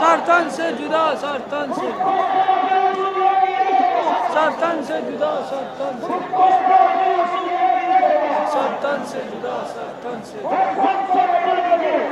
सरतन से जुदा सरतन से जुदा सरतन से जुदा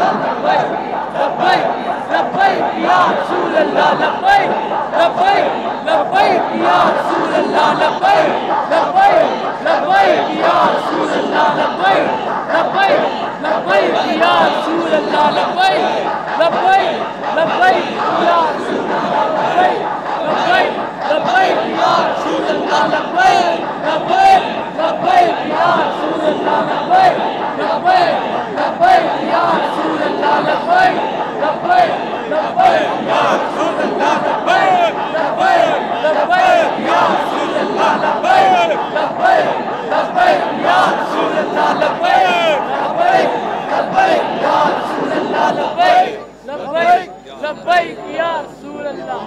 लब्बैक लब्बैक या रसूल अल्लाह लब्बैक लब्बैक लब्बैक या रसूल अल्लाह लब्बैक लब्बैक लब्बैक या रसूल अल्लाह लब्बैक लब्बैक लब्बैक या रसूल अल्लाह लब्बैक लब्बैक लब्बैक या रसूल अल्लाह लब्बैक लब्बैक लब्बैक या रसूल अल्लाह लब्बैक लब्बैक लब्बैक या रसूल अल्लाह लब्बैक लब्बैक लब्बैक या रसूल अल्लाह लब्बैक लब्बैक लब्बैक या रसूल अल्लाह लब्बैक लब्बैक लब्बैक या रसूल अल्लाह लब्बैक लब्बैक लब्बैक या रसूल अल्लाह लब्बैक लब्बैक लब्बैक या रसूल अल्लाह लब्बैक लब्बैक लब्बैक या रसूल अल्लाह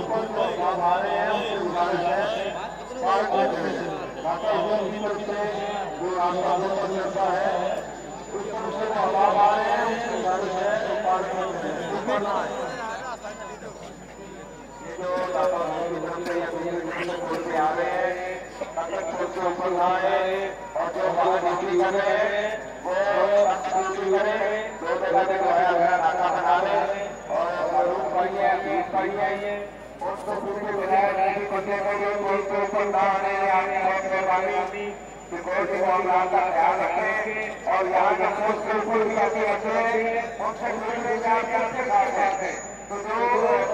ख्याल रखें और यहाँ के बिल्कुल भी आगे रखें उनसे मिलने जाके तो जो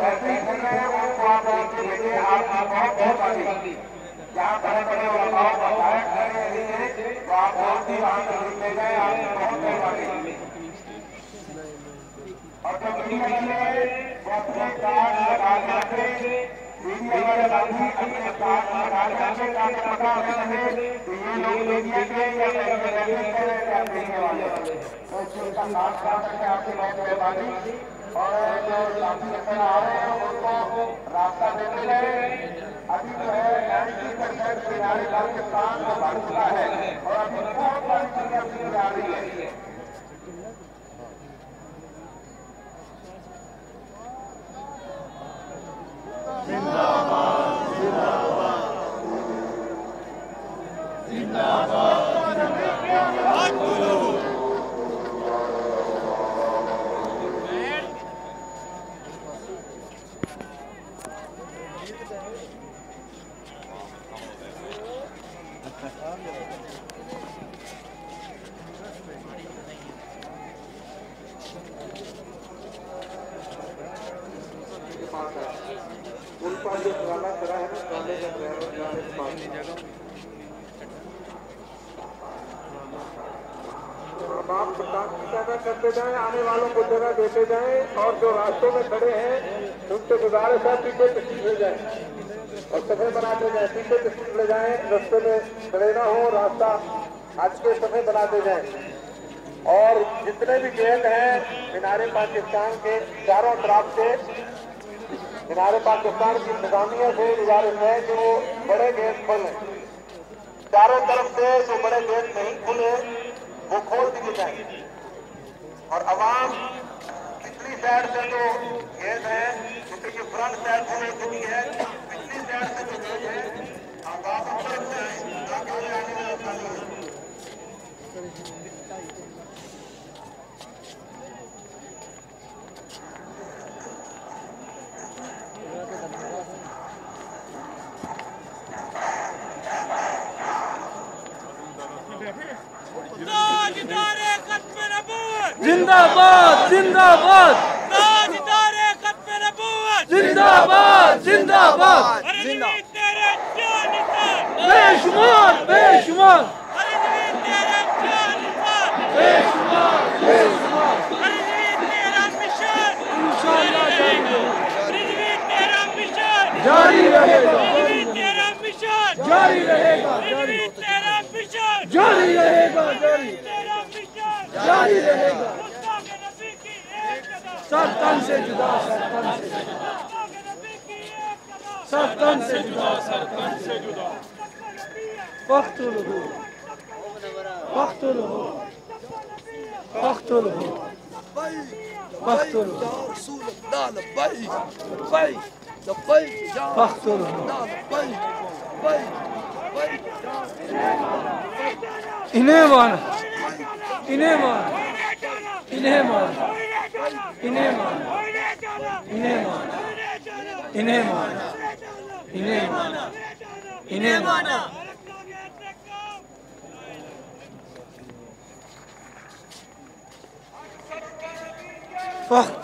ऐसे हैं उनको आप देखिए आपकी बहुत आती जहाँ बड़े बड़े उलमाओं बताया खड़े रहिए तो आप बहुत ही वहाँ से ले गए आपकी बहुत मेहरबानी और जब वो अपने कार्ड लगा के हमारे साथी अपने कार्ड लगा के ताकि पता चले तो ये लोग मीडिया के या देखने वाले तो उसका कार्ड करा करके आपकी बहुत मेहरबानी और जो साथी लेकर आ रहे हैं उनको रास्ता देते रहे अभी जो है 90% किनारे पाकिस्तान को भर चुका है और अभी बहुत सारी चीजें अपनी आ रही है जिंदाबाद जिंदाबाद जिंदाबाद उनका जो पुराना तरह है ना आप प्रकाश की पैदा करते जाएं आने वालों को जगह देते जाएं और जो रास्तों में खड़े हैं उनसे गुजारिश है पीछे तस्वीर ले जाएं और सफे बनाते जाएं पीछे तस्वीर ले जाएं रास्ते में खड़े ना हो रास्ता आज के सफे बनाते जाएं और जितने भी गेट हैं मीनारे पाकिस्तान के चारों तरफ से मीनारे पाकिस्तान की इंतजामिया से गुजारिश है कि वो बड़े गेट खोलें चारों तरफ से जो बड़े गेट नहीं खुले वो खोल दिए जाए और अवाम पिछली साइड से जो गेट है क्योंकि ये फ्रंट साइड खोलने के लिए है पिछली साइड से जो गेट है आप वापस तरफ से आए जिंदाबाद जिंदाबाद जिंदाबाद जिंदाबाद बेशुमार बेशुमार बेशुमार बेशुमार जारी रहेगा जारी रहेगा जारी रहेगा जारी रहेगा सरतन से जुदा सरतन से जुदा वक्तुलहु वक्तुलहु वक्तुलहु वक्तुलहु या रसूल अल्लाह लब्बैक लब्बैक लब्बैक या वक्तुलहु लब्बैक लब्बैक इन्हें मान इन्हें मान इन्हें मान इन्हें माना, इन्हें माना, इन्हें माना, इन्हें माना, इन्हें माना। वक्त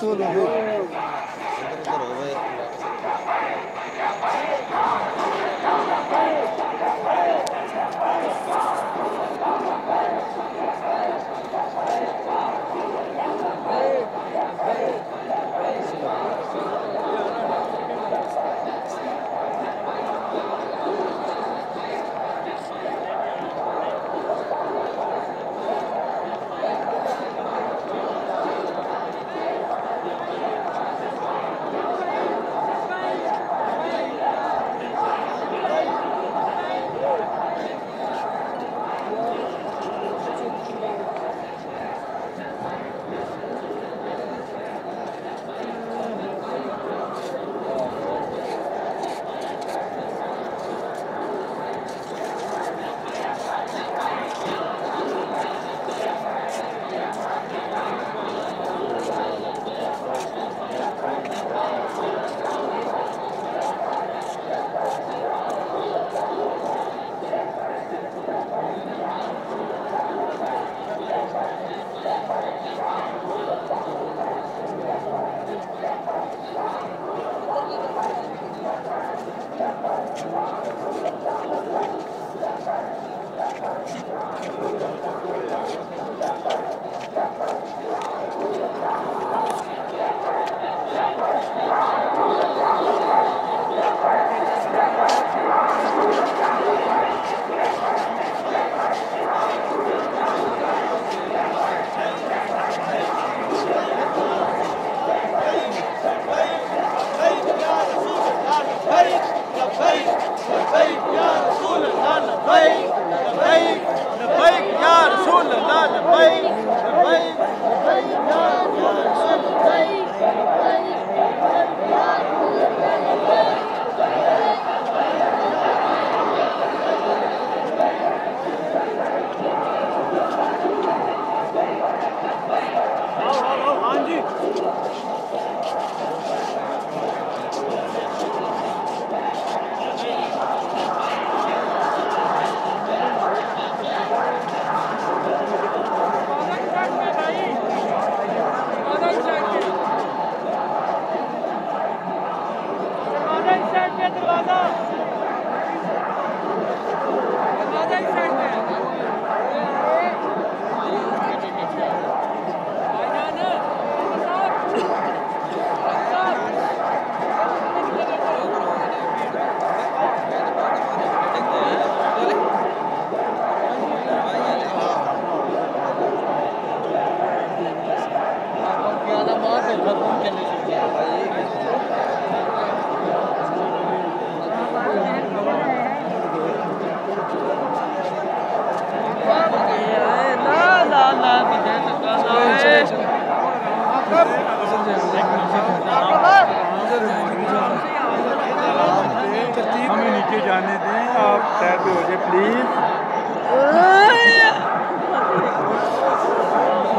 हमें नीचे जाने दें, आप साइड पे हो जाए प्लीज।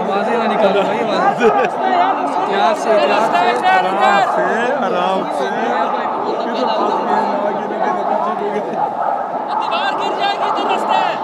आवाज़ ही ना निकालो भाई, आवाज़ से आराम से दीवार गिर जाएगी तो रास्ता है।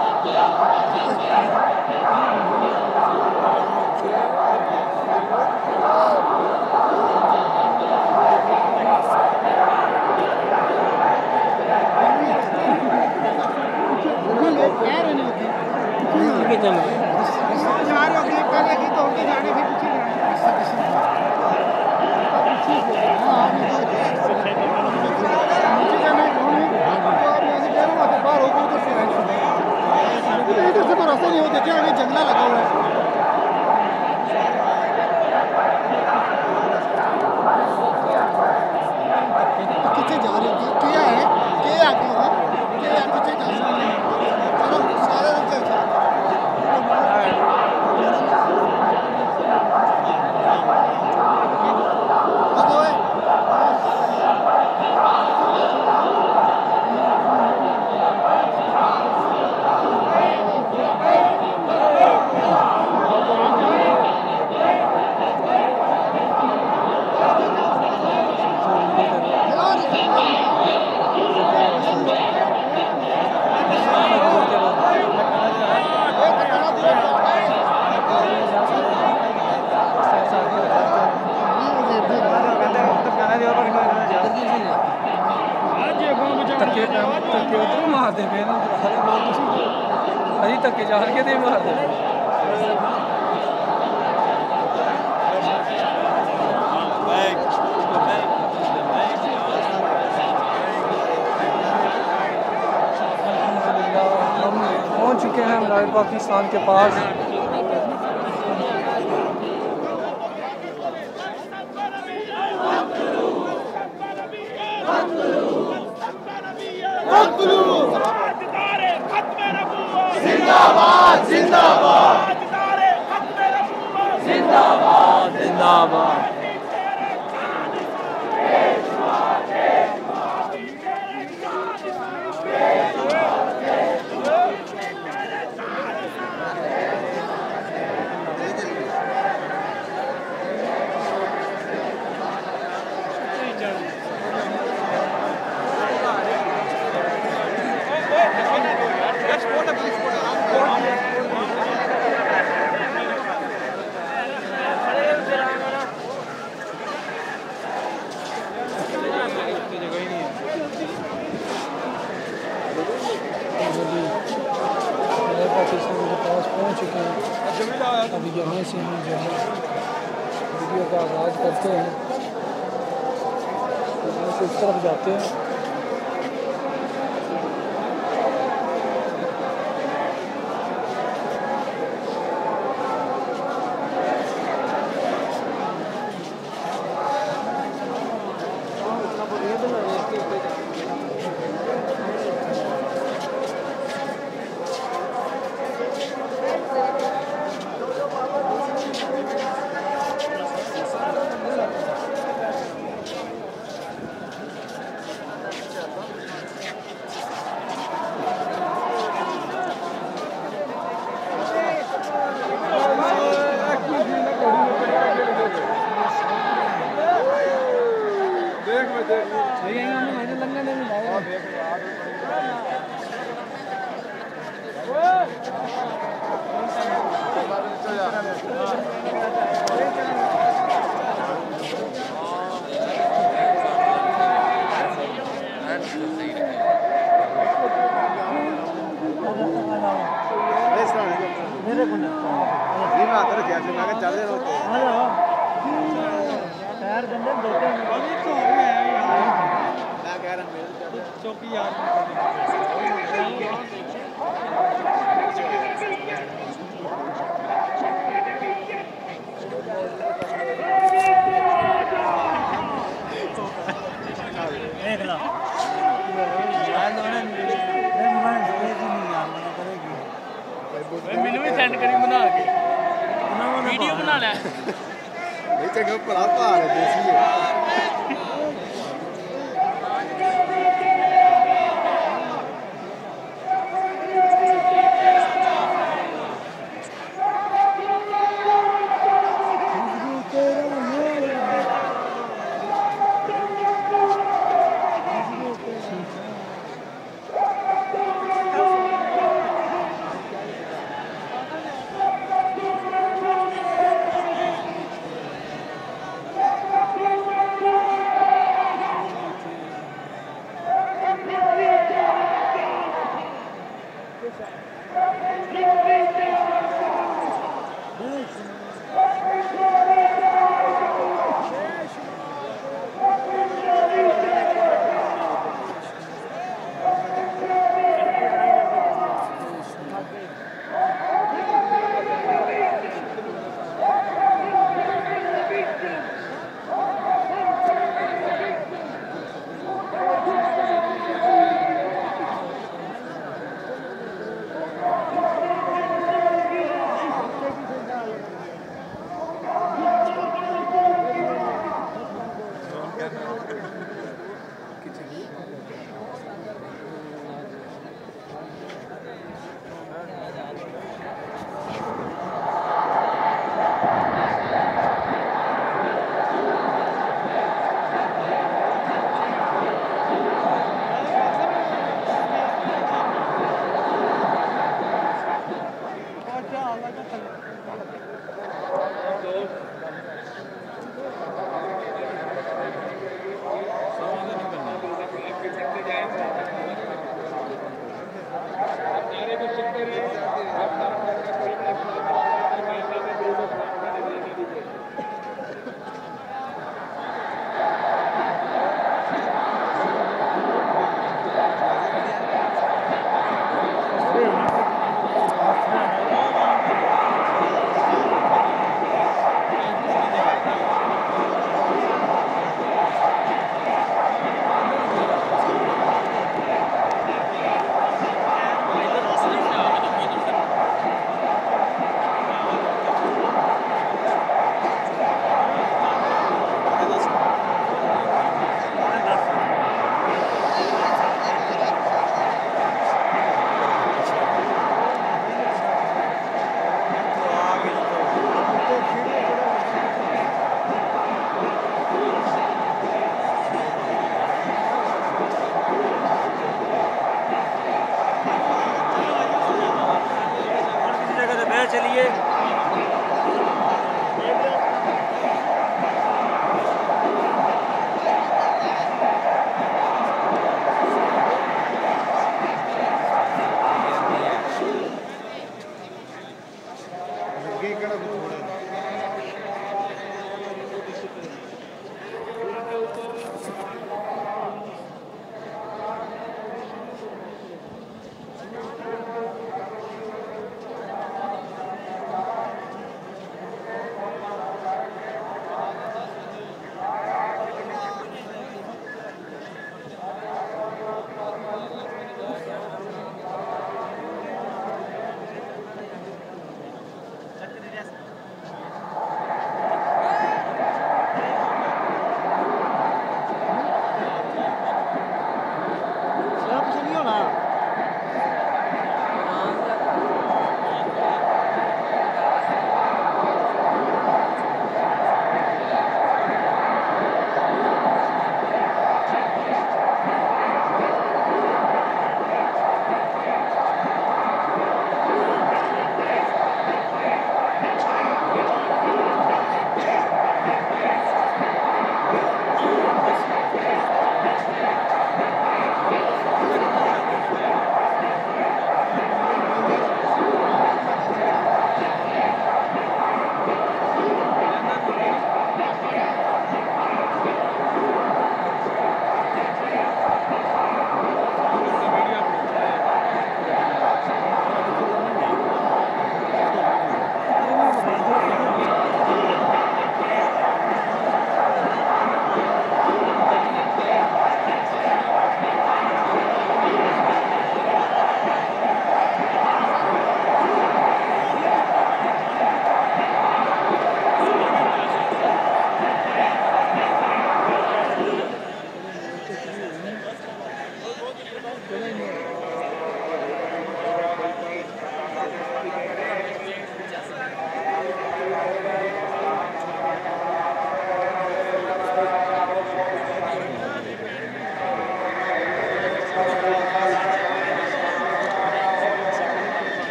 तो रास्ता नहीं होता क्या, जंगला लगा ਧੱਕੇ ਉਧਰੋਂ ਮਾਰਦੇ ਪਏ ਨੇ ਸਾਰੇ ਲੋਕ ਤੁਸੀਂ ਅਸੀਂ ਧੱਕੇ ਜਾਣ ਕੇ ਤੇ ਮਾਰਦੇ पहुंच चुके हैं हमारे पाकिस्तान के पास। जिंदाबाद जिंदाबाद जिंदाबाद जिंदाबाद पाकिस्तान के पास पहुंच चुके हैं। अभी यहाँ से हम जो है वीडियो का आगाज़ करते हैं, यहाँ से इस तरफ जाते हैं। मैंने भी सेंड करी बना के वीडियो बना ले चंगा भला भार है देसी है।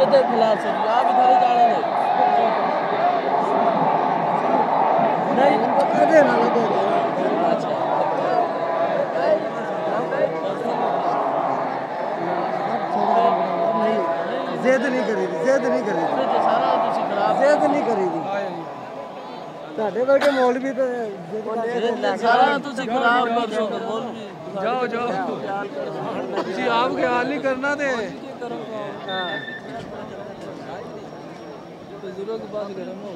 किधर खिलाफ से आप इधर ही जा रहे नहीं अरे ना लगे अच्छा ज़ेद नहीं करी ज़ेद नहीं करी सारा तुसी खराब ज़ेद नहीं करी ਤੁਹਾਡੇ ਵਰਗੇ ਮੌਲਵੀ ਤੇ सारा तुसी खराब कर सो बोल जाओ जाओ ਤੁਸੀਂ ਆਪ ਖਿਆਲ ਨਹੀਂ ਕਰਨਾ ਤੇ हां बुजुर्गों के पास गर्म हो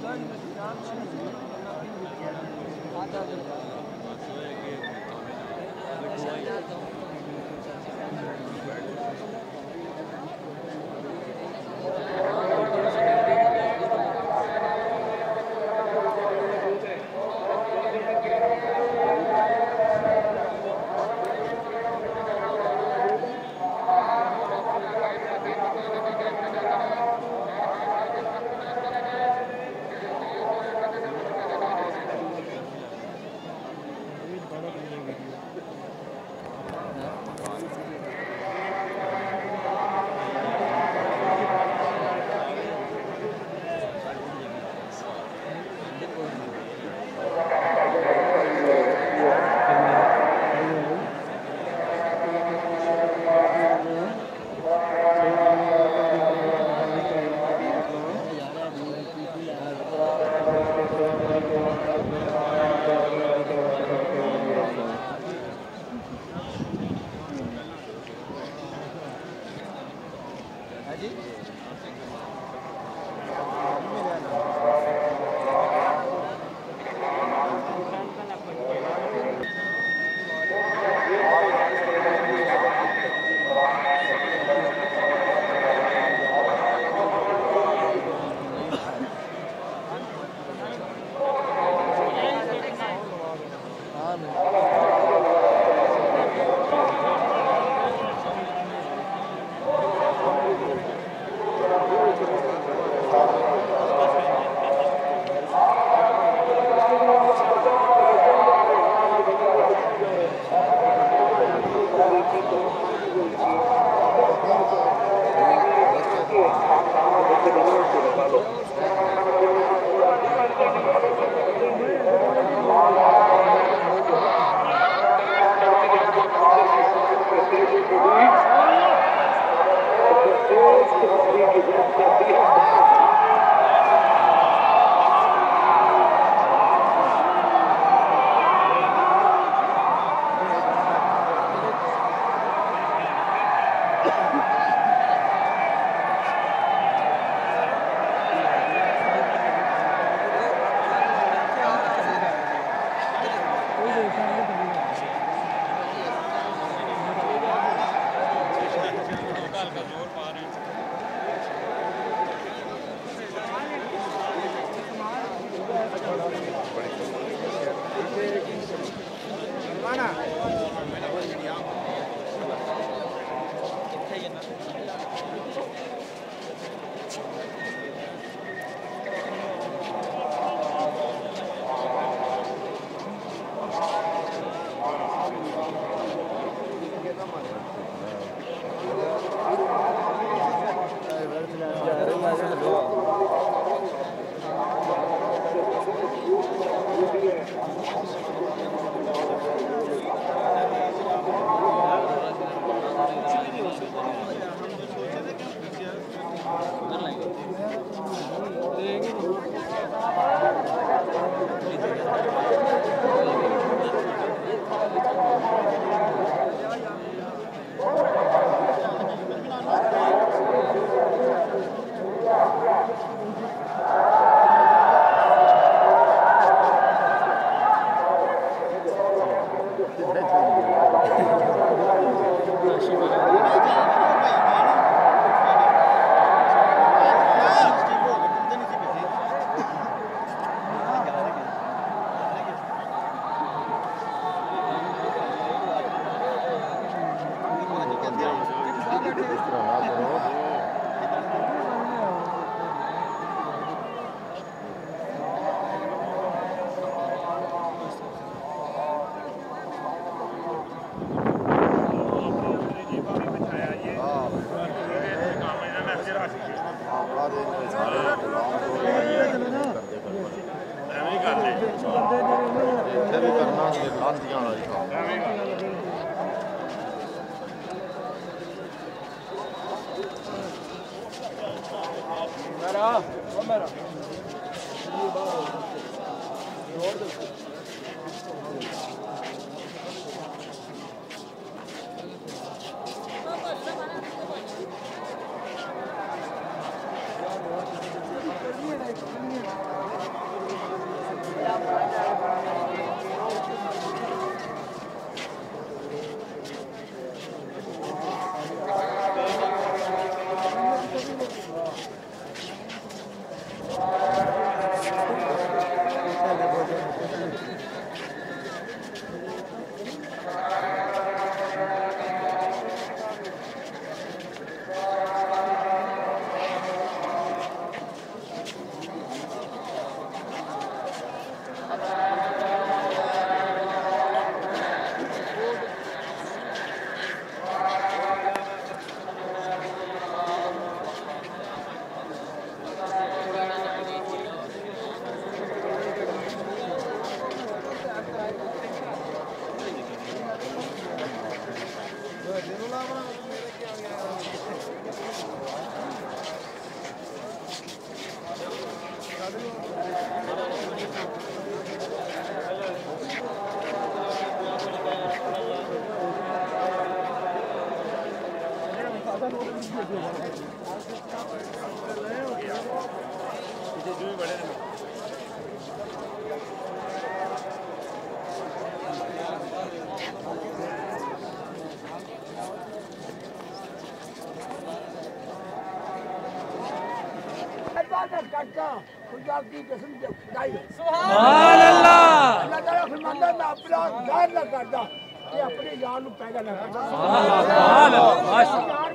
अपने यार पैदा न करता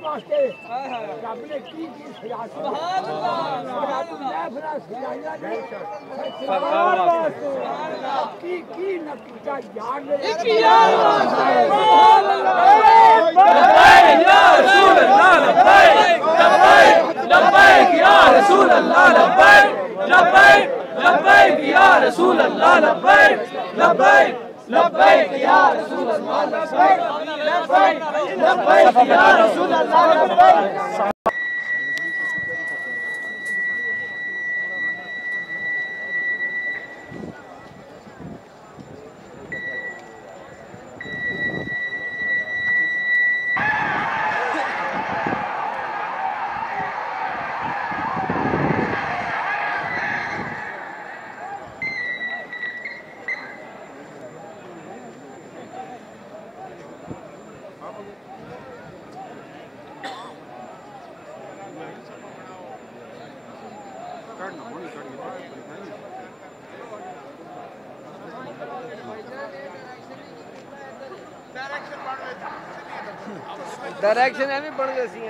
वास्ते रब ने की सजा की नतीजा यार लब्बैक या रसूल अल्लाह लब्बैक लब्बैक लब्बैक या रसूल अल्लाह लब्बैक लब्बैक लब्बैक या रसूल अल्लाह लब्बैक लब्बैक लब्बैक या रसूल अल्लाह लब्बैक। डायरेक्शन है भी बन गई सी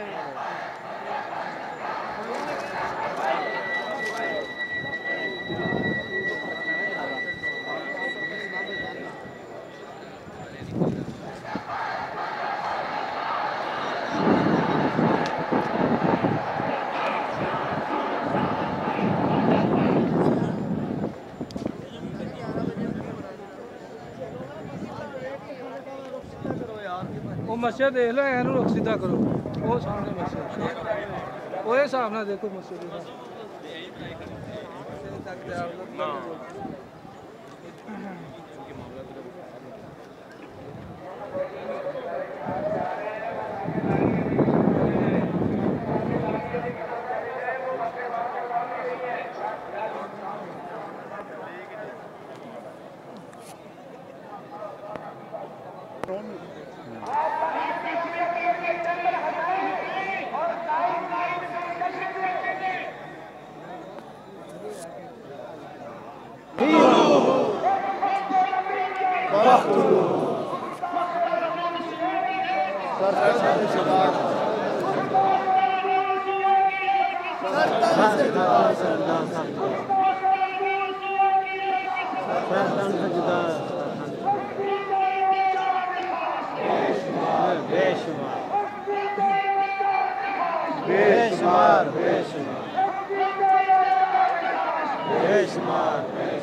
वो मस्जिद देख लो एनू रुख सीधा करो वो सामने मस्जिद वो हिसाब ना देखो मस्जिद बेशुमार बेशुमार बेशुमार